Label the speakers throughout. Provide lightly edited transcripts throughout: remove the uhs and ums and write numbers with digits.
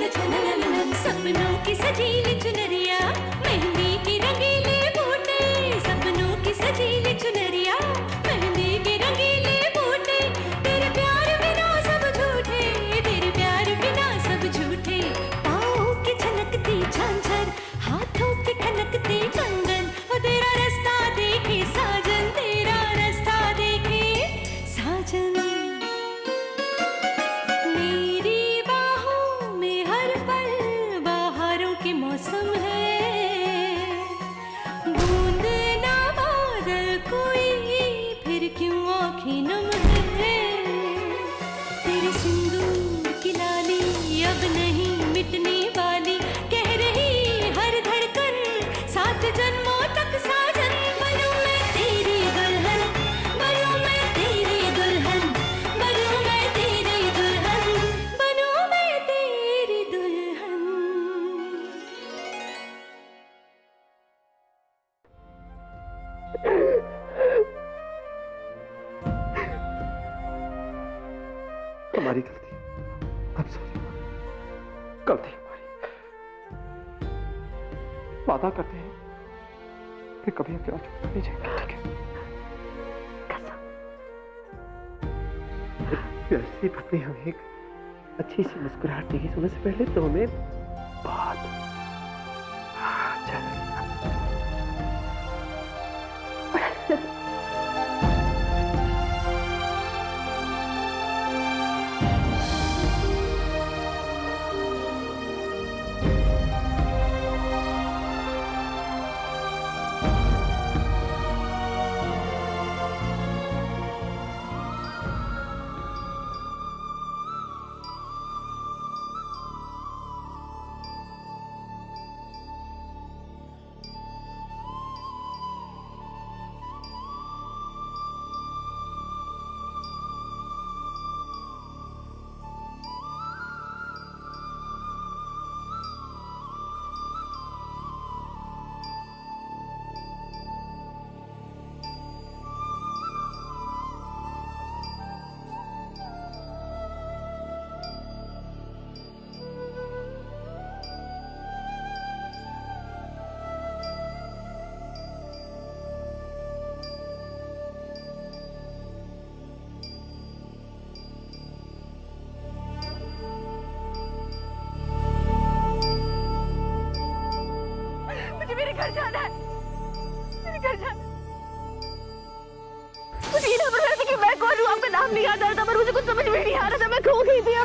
Speaker 1: सपनों की सजीली चुनरिया, मेहंदी की रंगीले बूटे, सपनों की सजीली चुनरिया, मेहंदी की रंगीले बूटे, तेरे प्यार बिना सब झूठे, तेरे प्यार बिना सब झूठे, पाँव की छलकती झांझर, हाथों की खनकती कंगन, ओ तेरा रास्ता देखे साजन, तेरा रास्ता देखे साजन। मौसम है बूंद ना बादल कोई, फिर क्यों आँखें नम है, तेरे सिंदूर की लाली अब नहीं मिटने वाली, कह रही हर धड़कन 7 जन्मों तक साजन। बनूं मैं तेरी दुल्हन, बनूं मैं तेरी दुल्हन, बनूं मैं तेरी दुल्हन, बनूं मैं तेरी दुल्हन।
Speaker 2: हमारी गलती, I'm sorry, गलती हमारी। वादा करते हैं कि कभी अकेला छोड़ नहीं जाएंगे, ठीक है? प्यारी सी पत्नी हमें एक अच्छी सी मुस्कुराहट देगी सोने से पहले, तो हमें बहुत अच्छा लगेगा।
Speaker 1: मेरे घर जाना है, मेरे घर जाना। मुझे ये ना पता था कि मैं कौन हूँ, आपका नाम नहीं याद आ रहा था, पर मुझे कुछ समझ में नहीं आ रहा था, मैं खो गई थी।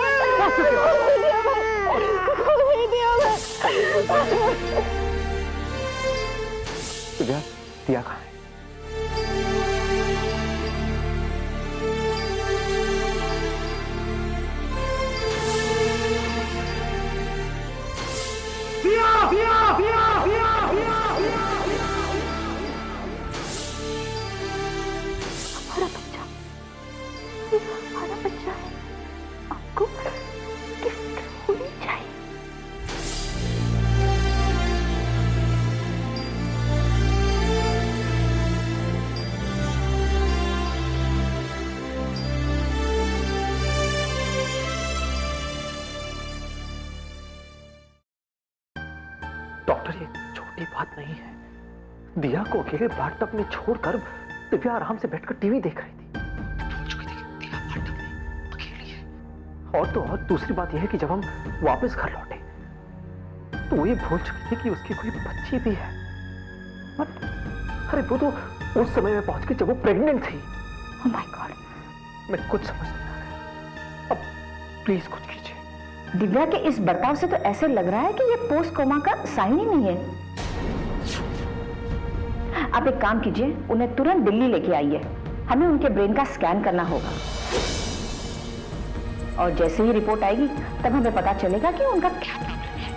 Speaker 2: दिया कहाँ है?
Speaker 1: हमारा बच्चा है, आपको इसकी फिक्र होनी चाहिए।
Speaker 2: डॉक्टर, ये छोटी बात नहीं है। दिया को अकेले बाथटब में छोड़कर दिव्या आराम से बैठकर टीवी देख रही थी। दिया बाथटब में अकेली है। और तो और दूसरी बात यह है कि जब हम वापस घर लौटे तो वो ये भूल चुकी थी कि उसकी कोई बच्ची भी है। अरे वो तो उस समय में पहुंच गई जब वो प्रेग्नेंट थी।
Speaker 1: ओह माय गॉड,
Speaker 2: मैं कुछ समझ नहीं आ रहा। अब प्लीज कुछ कीजिए।
Speaker 1: दिव्या के इस बर्ताव से तो ऐसे लग रहा है कि ये पोस्ट कोमा का साइन ही नहीं है। आप एक काम कीजिए, उन्हें तुरंत दिल्ली लेके आइए, हमें उनके ब्रेन का स्कैन करना होगा, और जैसे ही रिपोर्ट आएगी तब हमें पता चलेगा कि उनका क्या प्रॉब्लम है।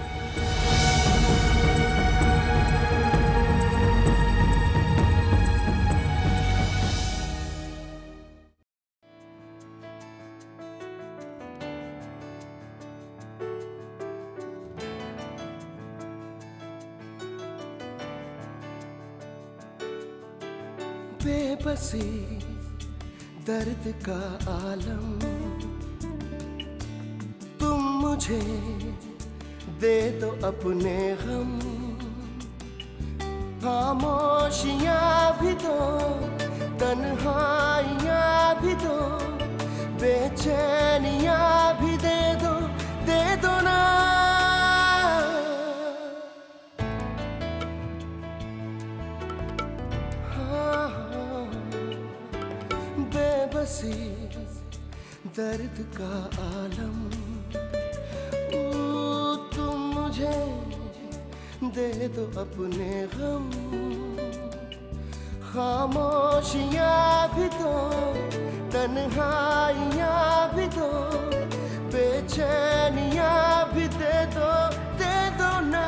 Speaker 3: बेबसी दर्द का आलम, तुम मुझे दे दो अपने गम, खामोशियाँ भी दो, तन्हाइयाँ भी दो, बेचैनियाँ भी दे दो ना। हाँ, बेबसी दर्द का आलम, तुम मुझे दे दो अपने गम, खामोशियाँ भी दो, तन्हाइयाँ भी दो, बेचैनियाँ भी दे दो ना।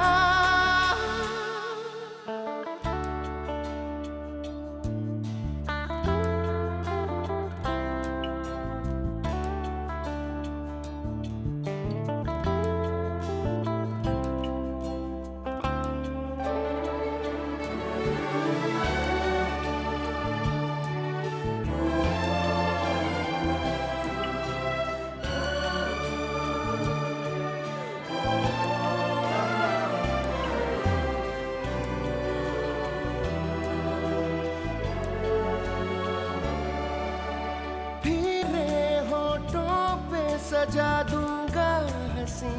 Speaker 3: सजा दूंगा हंसी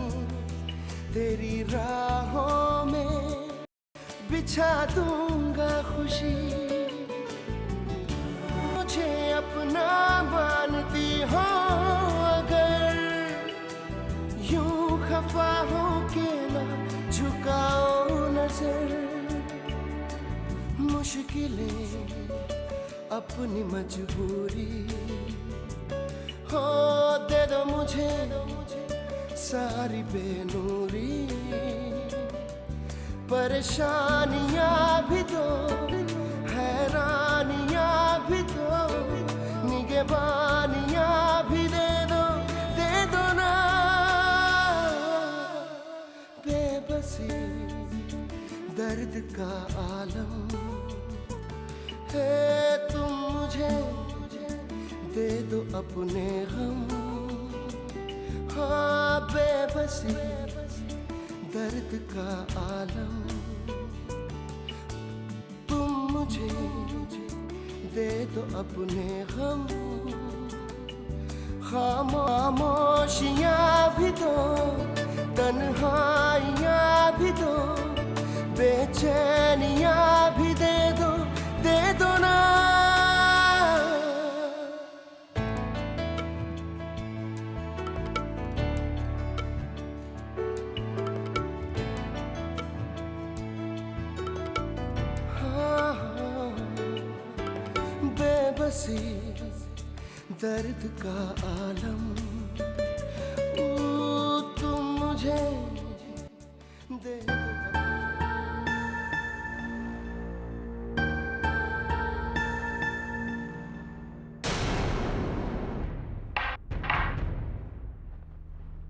Speaker 3: तेरी राहों में, बिछा दूंगा खुशी। मुझे अपना मानती हो अगर, यूं खफा हो के ना झुकाओ नजर। मुश्किलें अपनी मजबूरी हो, दे दो मुझे सारी बेनूरी। परेशानियाँ भी दो, हैरानियाँ भी दो, निगहबानियाँ भी दे दो ना। बेबसी दर्द का आलम है, तुम मुझे दे दो अपने गम। हाँ, बेबसी दर्द का आलम, तुम मुझे दे दो अपने गम। खामोशियाँ भी दो, तन्हाइयाँ भी दो, बेचैनियाँ भी दे दो ना। बेबसी दर्द का आलम, तुम मुझे दे दो।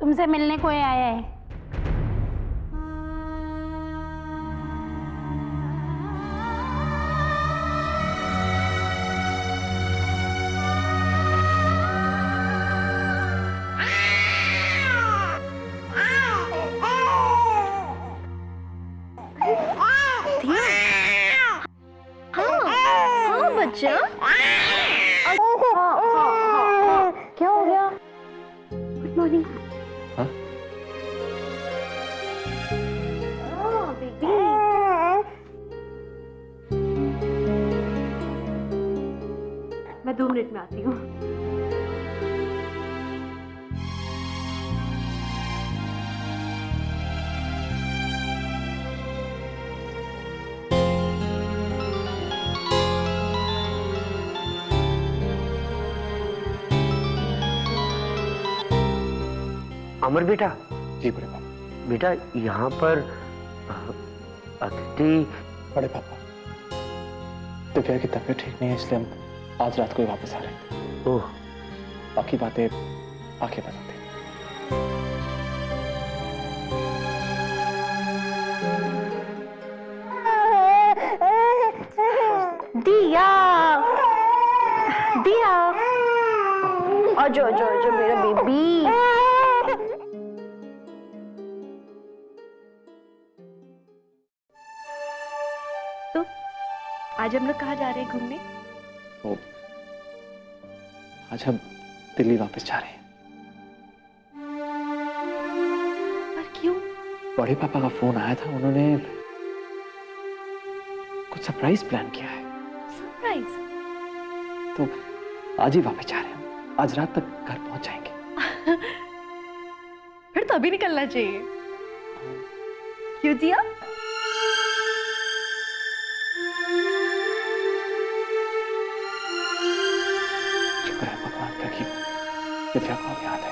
Speaker 4: तुमसे मिलने कोई आया है। बच्चा क्या हो गया? Good morning. बेबी मैं 2 मिनट में आती हूँ।
Speaker 2: अमर बेटा।
Speaker 5: जी बड़े पापा।
Speaker 2: बेटा यहाँ पर अदिति।
Speaker 5: बड़े पापा, दिव्या की तबीयत ठीक नहीं है, इसलिए हम आज रात को ही वापस आ रहे हैं।
Speaker 2: ओह,
Speaker 5: बाकी बातें आके बताते हैं।
Speaker 4: दिया दिया और जो मेरा बेबी। तो आज हम लोग कहाँ जा रहे हैं घूमने?
Speaker 5: वो आज हम दिल्ली वापस जा रहे हैं।
Speaker 4: पर क्यों?
Speaker 5: बड़े पापा का फोन आया था, उन्होंने कुछ सरप्राइज प्लान किया है।
Speaker 4: सरप्राइज?
Speaker 5: तो आज ही वापस जा रहे हैं, आज रात तक घर पहुंच जाएंगे।
Speaker 4: फिर तो अभी निकलना चाहिए। क्यों दिया?
Speaker 5: शुक्र है भगवान का कि दिव्या को अब याद है।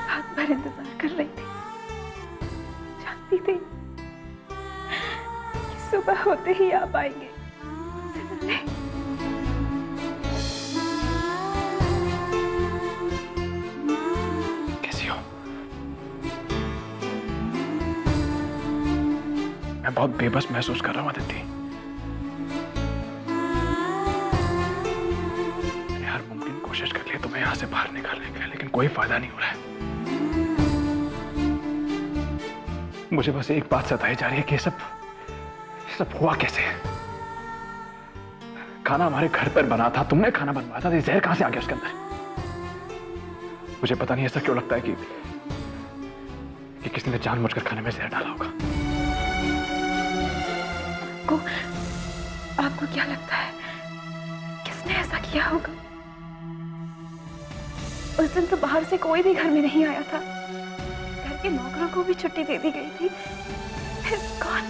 Speaker 4: रात भर इंतजार कर रही थी, जानती थी कि सुबह होते ही आ पाएंगे मुझसे मिलने।
Speaker 5: कैसी हो? मैं बहुत बेबस महसूस कर रहा हूँ अदिति। मैंने हर मुमकिन कोशिश कर ली तुम्हें यहाँ से बाहर निकालने की, लेकिन कोई फायदा नहीं हो रहा है। मुझे बस एक बात सताई जा रही है कि ये सब हुआ कैसे? खाना हमारे घर पर बना था, तुमने खाना बनवाया था, तो ये जहर कहां से आ गया उसके अंदर? मुझे पता नहीं ऐसा क्यों लगता है कि किसी ने जानबूझकर खाने में जहर डाला होगा।
Speaker 4: आपको क्या लगता है किसने ऐसा किया होगा? उस दिन तो बाहर से कोई भी घर में नहीं आया था, घर के नौकरों को भी छुट्टी दे दी गई थी। फिर कौन?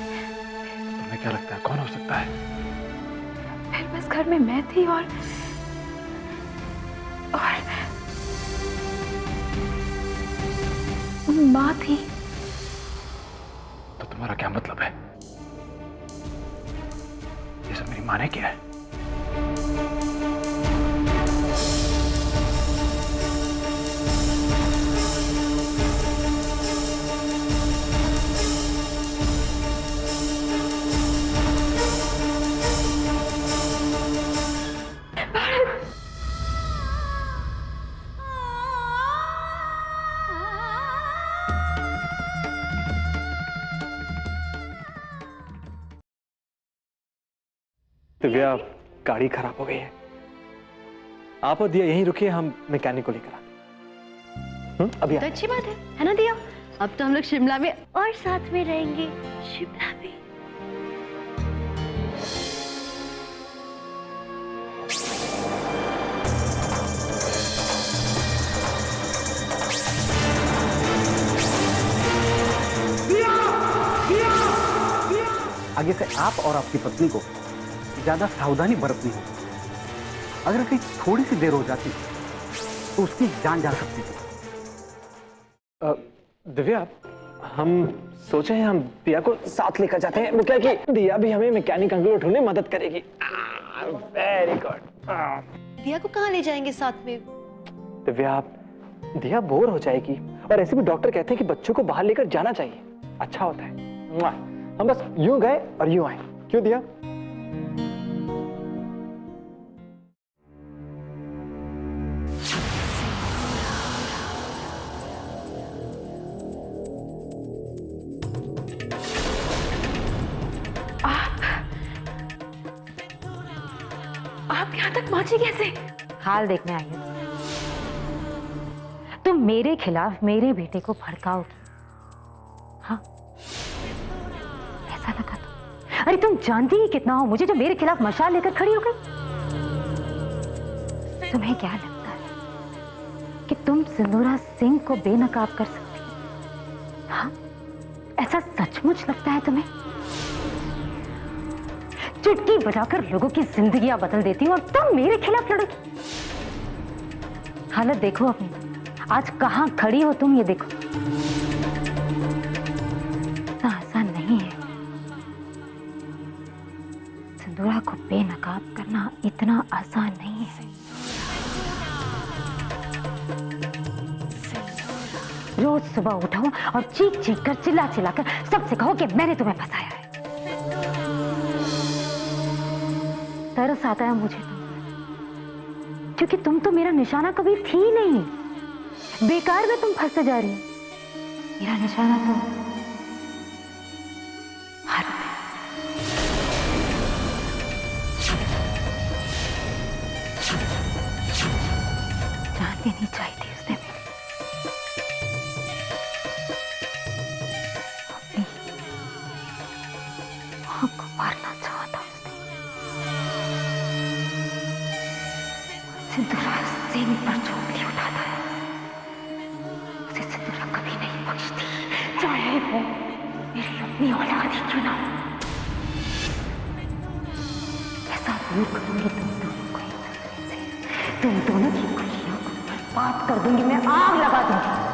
Speaker 5: तुम्हें क्या लगता है कौन हो सकता है?
Speaker 4: फिर बस घर में मैं थी और माँ थी।
Speaker 5: तो तुम्हारा क्या मतलब है? ये सब मेरी माँ ने किया है? दिव्या, गाड़ी खराब हो गई है। आप और दिया यहीं रुकिए, हम मैकेनिक को लेकर आते हैं। अभी
Speaker 4: तो अच्छी बात है ना दिया? अब तो हम लोग शिमला में और साथ में रहेंगे। शिमला में
Speaker 2: आगे से आप और आपकी पत्नी को ज्यादा सावधानी बरतनी होगी। अगर कहीं थोड़ी सी देर हो जाती तो उसकी जान जा सकती थी।
Speaker 5: दिव्या, हम सोचे हैं हम दिया को साथ लेकर जाते हैं। वो क्या कि दिया भी हमें मैकेनिक अंकल को ढूंढने में मदद करेगी। Very good.
Speaker 4: दिया को कहाँ ले जाएंगे साथ में?
Speaker 5: दिव्या, दिया बोर हो जाएगी, और ऐसे भी डॉक्टर कहते हैं कि बच्चों को बाहर लेकर जाना चाहिए, अच्छा होता है। हम बस यूं गए और यूं आए। क्यों दिया?
Speaker 4: आप यहाँ तक पहुंची कैसे?
Speaker 6: हाल देखने आई हूं। तुम मेरे खिलाफ मेरे बेटे को भड़काओगी। हाँ, ऐसा लगा था। अरे तुम जानती ही कितना हो मुझे, जो मेरे खिलाफ मशाल लेकर खड़ी हो गई। तुम्हें क्या लगता है कि तुम सिंदूरा सिंह को बेनकाब कर सकती हो? हाँ, ऐसा सचमुच लगता है तुम्हें? चुटकी बजाकर लोगों की जिंदगियां बदल देती हूँ और तुम मेरे खिलाफ लड़ोगी। हालत देखो अपनी, आज कहां खड़ी हो तुम, ये देखो। इतना आसान नहीं है सिंदूरा को बेनकाब करना, इतना आसान नहीं है। रोज सुबह उठो और चीख चीख कर चिल्ला चिल्ला कर सबसे कहो कि मैंने तुम्हें फंसाया है। तरस आता है मुझे तुम पर, क्योंकि तुम तो मेरा निशाना कभी थी ही नहीं। बेकार में तुम फंसते जा रही हो। मेरा निशाना तो हर जान लेनी चाहिए थी उसने मेरी। अपनी मां को मारना चाहा था उसने। सिंदूरा सीने पर जो उंगली उठाता है उसे सिंदूरा कभी नहीं बख्शती, चाहे वो मेरी अपनी औलाद ही क्यों ना हो। ऐसा दूर करूंगी तुम दोनों को एक दूसरे से, तुम दोनों की खुशियों को बर्बाद कर दूंगी, मैं आग लगा दूंगी।